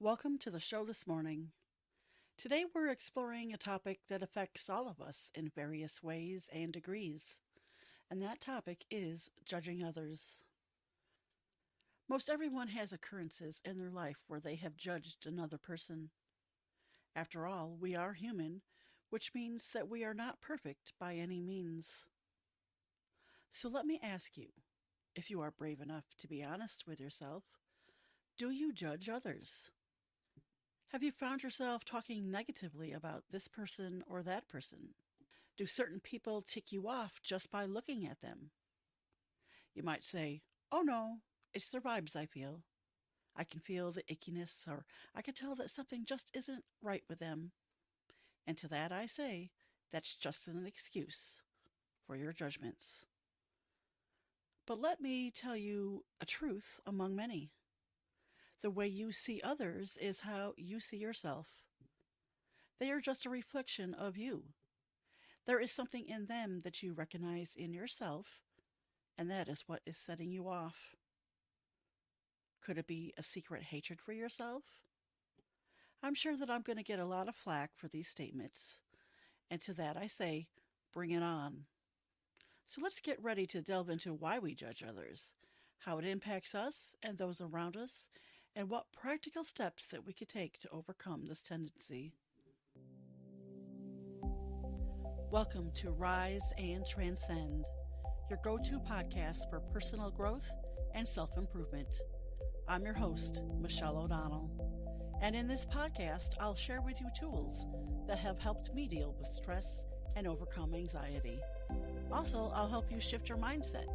Welcome to the show this morning. Today we're exploring a topic that affects all of us in various ways and degrees, and that topic is judging others. Most everyone has occurrences in their life where they have judged another person. After all, we are human, which means that we are not perfect by any means. So let me ask you, if you are brave enough to be honest with yourself, do you judge others? Have you found yourself talking negatively about this person or that person? Do certain people tick you off just by looking at them? You might say, oh no, it's their vibes I feel. I can feel the ickiness, or I can tell that something just isn't right with them. And to that I say, that's just an excuse for your judgments. But let me tell you a truth among many. The way you see others is how you see yourself. They are just a reflection of you. There is something in them that you recognize in yourself, and that is what is setting you off. Could it be a secret hatred for yourself? I'm sure that I'm going to get a lot of flack for these statements, and to that I say, bring it on. So let's get ready to delve into why we judge others, how it impacts us and those around us, and what practical steps that we could take to overcome this tendency. Welcome to Rise and Transcend, your go-to podcast for personal growth and self-improvement. I'm your host, Michelle O'Donnell, and in this podcast, I'll share with you tools that have helped me deal with stress and overcome anxiety. Also, I'll help you shift your mindset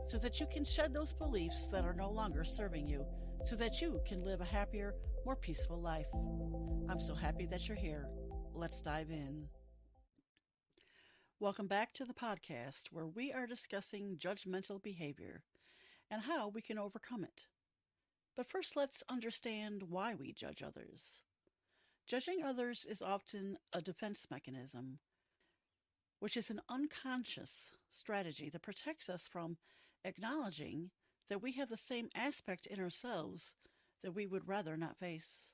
so that you can shed those beliefs that are no longer serving you so that you can live a happier, more peaceful life. I'm so happy that you're here. Let's dive in. Welcome back to the podcast where we are discussing judgmental behavior and how we can overcome it. But first, let's understand why we judge others. Judging others is often a defense mechanism, which is an unconscious strategy that protects us from acknowledging that we have the same aspect in ourselves that we would rather not face.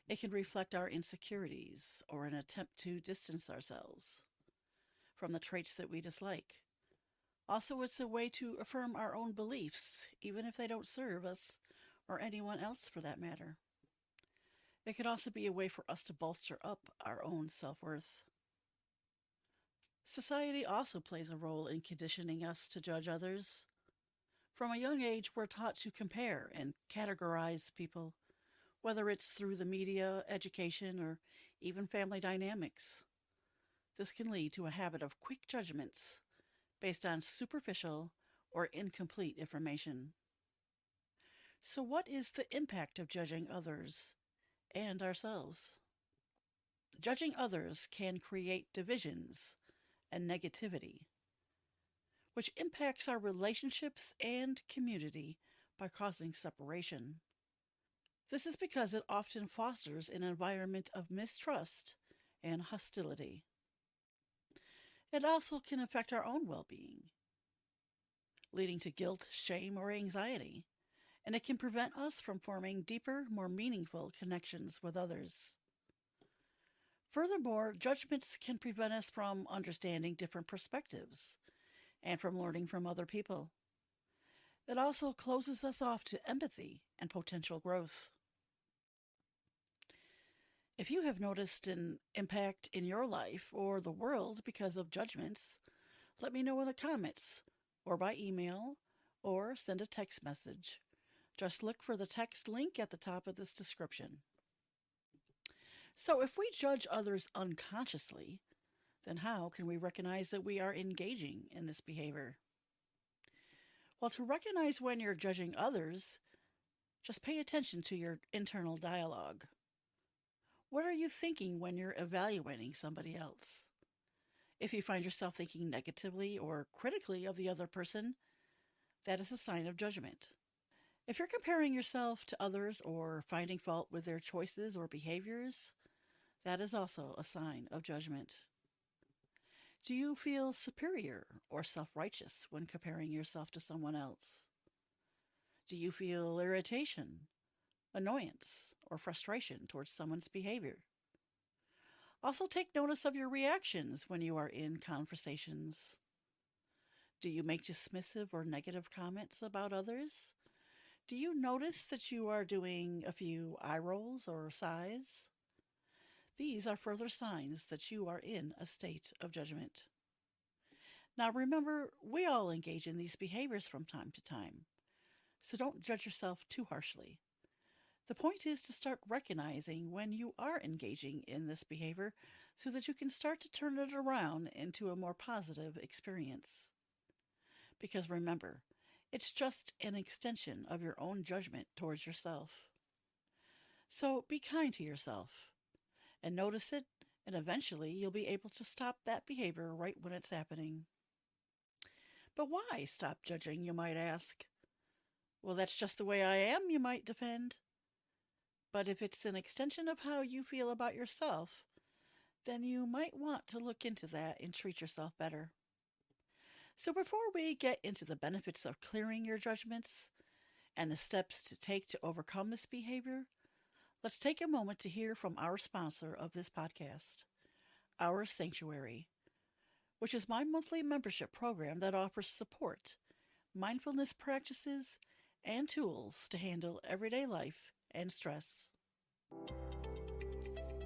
It can reflect our insecurities or an attempt to distance ourselves from the traits that we dislike. Also, it's a way to affirm our own beliefs, even if they don't serve us or anyone else for that matter. It could also be a way for us to bolster up our own self-worth. Society also plays a role in conditioning us to judge others. From a young age, we're taught to compare and categorize people, whether it's through the media, education, or even family dynamics. This can lead to a habit of quick judgments based on superficial or incomplete information. So, what is the impact of judging others and ourselves? Judging others can create divisions and negativity, which impacts our relationships and community by causing separation. This is because it often fosters an environment of mistrust and hostility. It also can affect our own well-being, leading to guilt, shame, or anxiety, and it can prevent us from forming deeper, more meaningful connections with others. Furthermore, judgments can prevent us from understanding different perspectives and from learning from other people. It also closes us off to empathy and potential growth. If you have noticed an impact in your life or the world because of judgments, let me know in the comments or by email or send a text message. Just look for the text link at the top of this description. So if we judge others unconsciously, then how can we recognize that we are engaging in this behavior? Well, to recognize when you're judging others, just pay attention to your internal dialogue. What are you thinking when you're evaluating somebody else? If you find yourself thinking negatively or critically of the other person, that is a sign of judgment. If you're comparing yourself to others or finding fault with their choices or behaviors, that is also a sign of judgment. Do you feel superior or self-righteous when comparing yourself to someone else? Do you feel irritation annoyance, or frustration towards someone's behavior. Also, take notice of your reactions when you are in conversations. Do you make dismissive or negative comments about others? Do you notice that you are doing a few eye rolls or sighs? These are further signs that you are in a state of judgment. Now remember, we all engage in these behaviors from time to time, so don't judge yourself too harshly. The point is to start recognizing when you are engaging in this behavior so that you can start to turn it around into a more positive experience. Because remember, it's just an extension of your own judgment towards yourself. So be kind to yourself and notice it, and eventually you'll be able to stop that behavior right when it's happening. But why stop judging, you might ask? Well, that's just the way I am, you might defend. But if it's an extension of how you feel about yourself, then you might want to look into that and treat yourself better. So before we get into the benefits of clearing your judgments and the steps to take to overcome this behavior, let's take a moment to hear from our sponsor of this podcast, Our Sanctuary, which is my monthly membership program that offers support, mindfulness practices, and tools to handle everyday life and stress.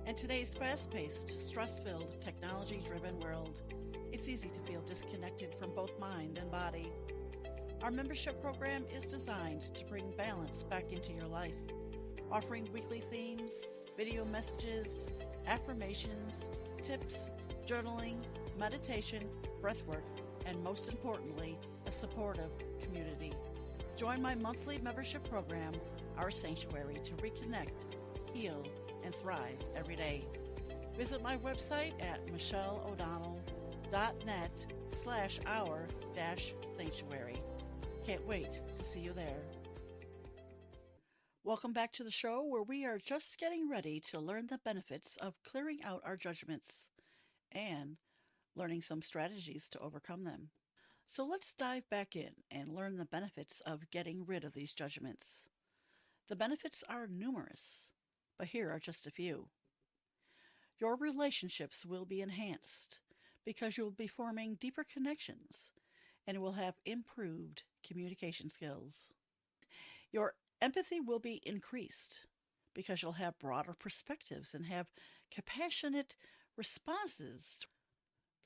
In today's fast-paced, stress-filled, technology-driven world, it's easy to feel disconnected from both mind and body. Our membership program is designed to bring balance back into your life, offering weekly themes, video messages, affirmations, tips, journaling, meditation, breathwork, and most importantly, a supportive community. Join my monthly membership program, Our Sanctuary, to reconnect, heal, and thrive every day. Visit my website at michelleodonnell.net/our-sanctuary. Can't wait to see you there. Welcome back to the show, where we are just getting ready to learn the benefits of clearing out our judgments and learning some strategies to overcome them. So let's dive back in and learn the benefits of getting rid of these judgments. The benefits are numerous, but here are just a few. Your relationships will be enhanced because you'll be forming deeper connections and will have improved communication skills. Your empathy will be increased because you'll have broader perspectives and have compassionate responses to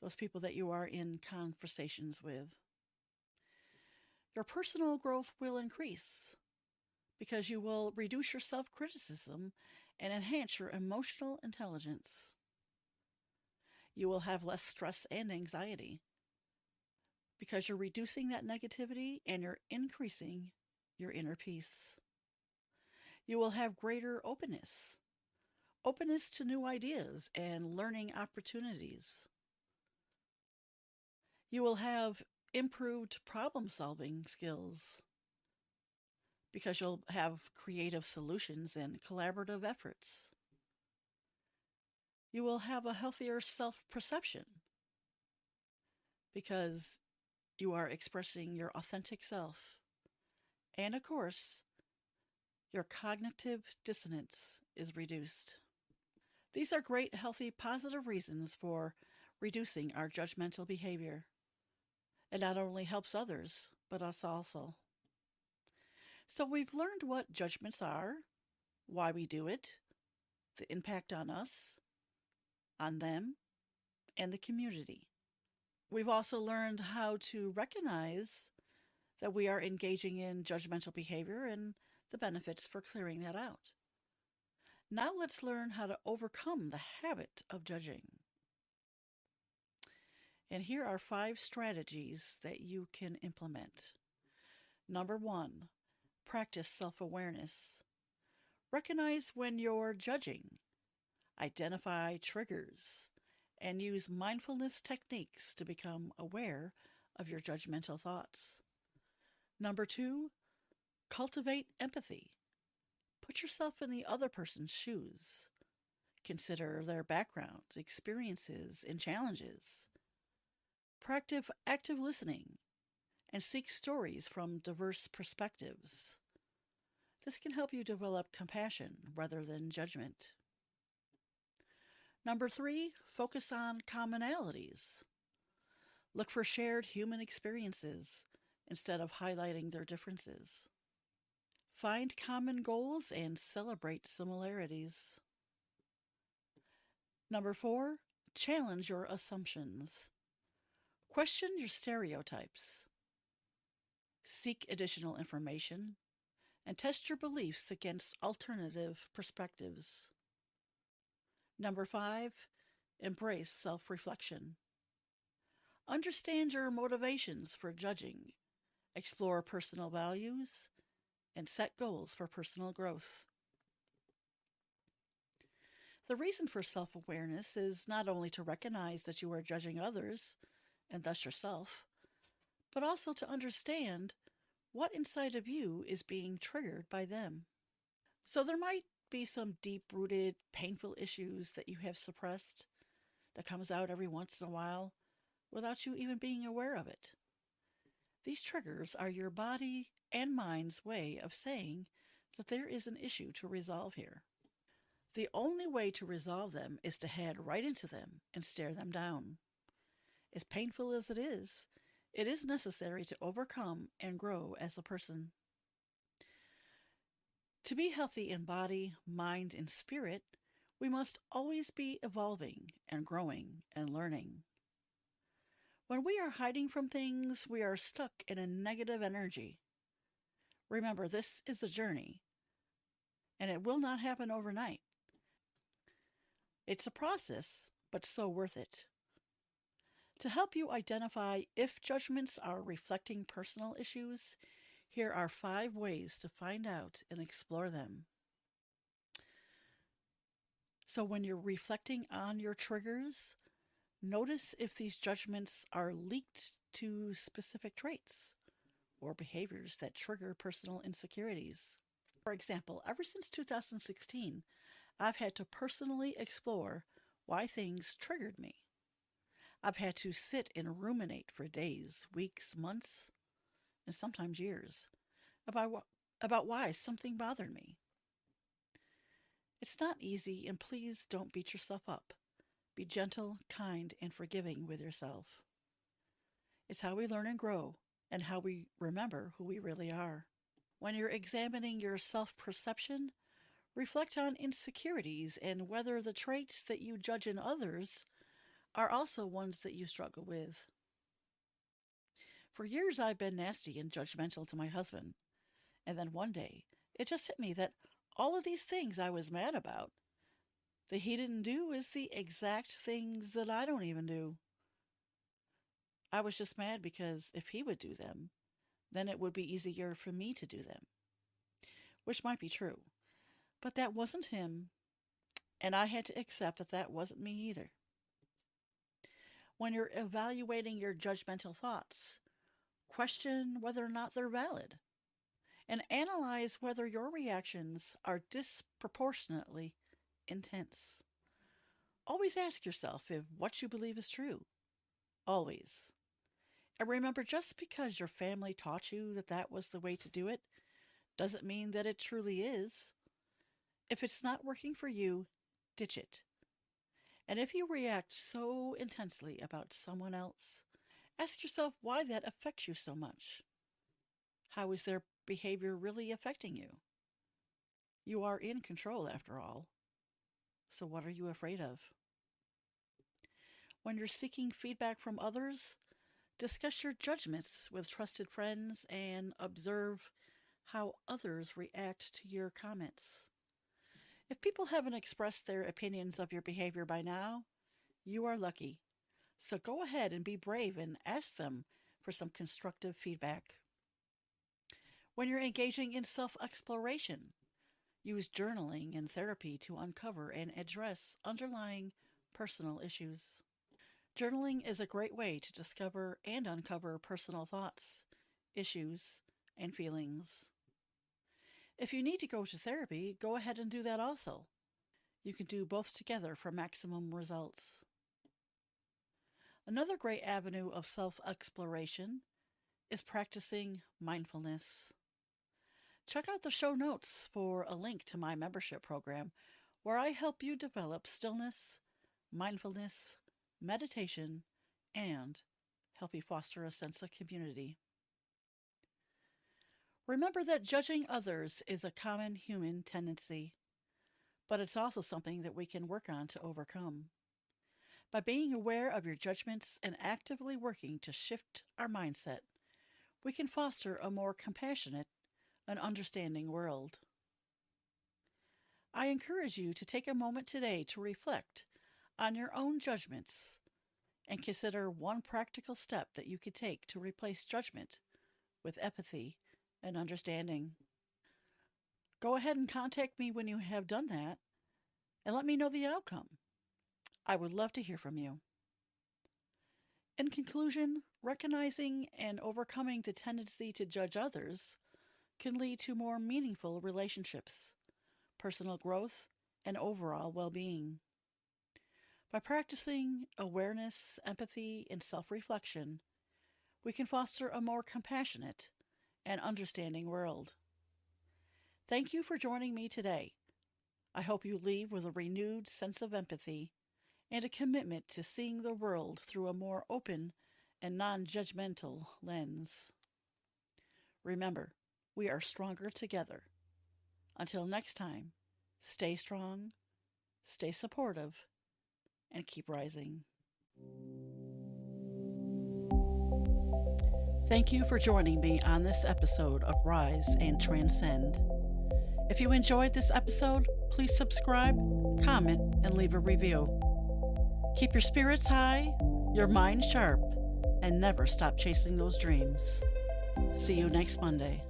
those people that you are in conversations with. Your personal growth will increase because you will reduce your self-criticism and enhance your emotional intelligence. You will have less stress and anxiety because you're reducing that negativity and you're increasing your inner peace. You will have greater openness to new ideas and learning opportunities. You will have improved problem-solving skills because you'll have creative solutions and collaborative efforts. You will have a healthier self-perception because you are expressing your authentic self. And of course, your cognitive dissonance is reduced. These are great, healthy, positive reasons for reducing our judgmental behavior. It not only helps others, but us also. So we've learned what judgments are, why we do it, the impact on us, on them, and the community. We've also learned how to recognize that we are engaging in judgmental behavior and the benefits for clearing that out. Now let's learn how to overcome the habit of judging. And here are 5 strategies that you can implement. Number 1, practice self-awareness. Recognize when you're judging. Identify triggers and use mindfulness techniques to become aware of your judgmental thoughts. Number 2, cultivate empathy. Put yourself in the other person's shoes. Consider their background, experiences, and challenges. Practice active listening and seek stories from diverse perspectives. This can help you develop compassion rather than judgment. Number 3, focus on commonalities. Look for shared human experiences instead of highlighting their differences. Find common goals and celebrate similarities. Number 4, challenge your assumptions. Question your stereotypes. Seek additional information and test your beliefs against alternative perspectives. Number 5, embrace self-reflection. Understand your motivations for judging, explore personal values, and set goals for personal growth. The reason for self-awareness is not only to recognize that you are judging others, and thus yourself, but also to understand what inside of you is being triggered by them. So there might be some deep-rooted, painful issues that you have suppressed that comes out every once in a while without you even being aware of it. These triggers are your body and mind's way of saying that there is an issue to resolve here. The only way to resolve them is to head right into them and stare them down. As painful as it is necessary to overcome and grow as a person. To be healthy in body, mind, and spirit, we must always be evolving and growing and learning. When we are hiding from things, we are stuck in a negative energy. Remember, this is a journey, and it will not happen overnight. It's a process, but so worth it. To help you identify if judgments are reflecting personal issues, here are 5 ways to find out and explore them. So when you're reflecting on your triggers, notice if these judgments are linked to specific traits or behaviors that trigger personal insecurities. For example, ever since 2016, I've had to personally explore why things triggered me. I've had to sit and ruminate for days, weeks, months, and sometimes years about why something bothered me. It's not easy, and please don't beat yourself up. Be gentle, kind, and forgiving with yourself. It's how we learn and grow, and how we remember who we really are. When you're examining your self-perception, reflect on insecurities and whether the traits that you judge in others are also ones that you struggle with. For years I've been nasty and judgmental to my husband, and then one day it just hit me that all of these things I was mad about that he didn't do is the exact things that I don't even do. I was just mad because if he would do them, then it would be easier for me to do them, which might be true. But that wasn't him, and I had to accept that that wasn't me either. When you're evaluating your judgmental thoughts, question whether or not they're valid, and analyze whether your reactions are disproportionately intense. Always ask yourself if what you believe is true. Always. And remember, just because your family taught you that that was the way to do it, doesn't mean that it truly is. If it's not working for you, ditch it. And if you react so intensely about someone else, ask yourself why that affects you so much. How is their behavior really affecting you? You are in control, after all. So what are you afraid of? When you're seeking feedback from others, discuss your judgments with trusted friends and observe how others react to your comments. If people haven't expressed their opinions of your behavior by now, you are lucky. So go ahead and be brave and ask them for some constructive feedback. When you're engaging in self-exploration, use journaling and therapy to uncover and address underlying personal issues. Journaling is a great way to discover and uncover personal thoughts, issues, and feelings. If you need to go to therapy, go ahead and do that also. You can do both together for maximum results. Another great avenue of self-exploration is practicing mindfulness. Check out the show notes for a link to my membership program where I help you develop stillness, mindfulness, meditation, and help you foster a sense of community. Remember that judging others is a common human tendency, but it's also something that we can work on to overcome. By being aware of your judgments and actively working to shift our mindset, we can foster a more compassionate and understanding world. I encourage you to take a moment today to reflect on your own judgments and consider one practical step that you could take to replace judgment with empathy and understanding. Go ahead and contact me when you have done that and let me know the outcome. I would love to hear from you. In conclusion, recognizing and overcoming the tendency to judge others can lead to more meaningful relationships, personal growth, and overall well-being. By practicing awareness, empathy, and self-reflection, we can foster a more compassionate and understanding world. Thank you for joining me today. I hope you leave with a renewed sense of empathy and a commitment to seeing the world through a more open and non-judgmental lens. Remember, we are stronger together. Until next time, stay strong, stay supportive, and keep rising. Thank you for joining me on this episode of Rise and Transcend. If you enjoyed this episode, please subscribe, comment, and leave a review. Keep your spirits high, your mind sharp, and never stop chasing those dreams. See you next Monday.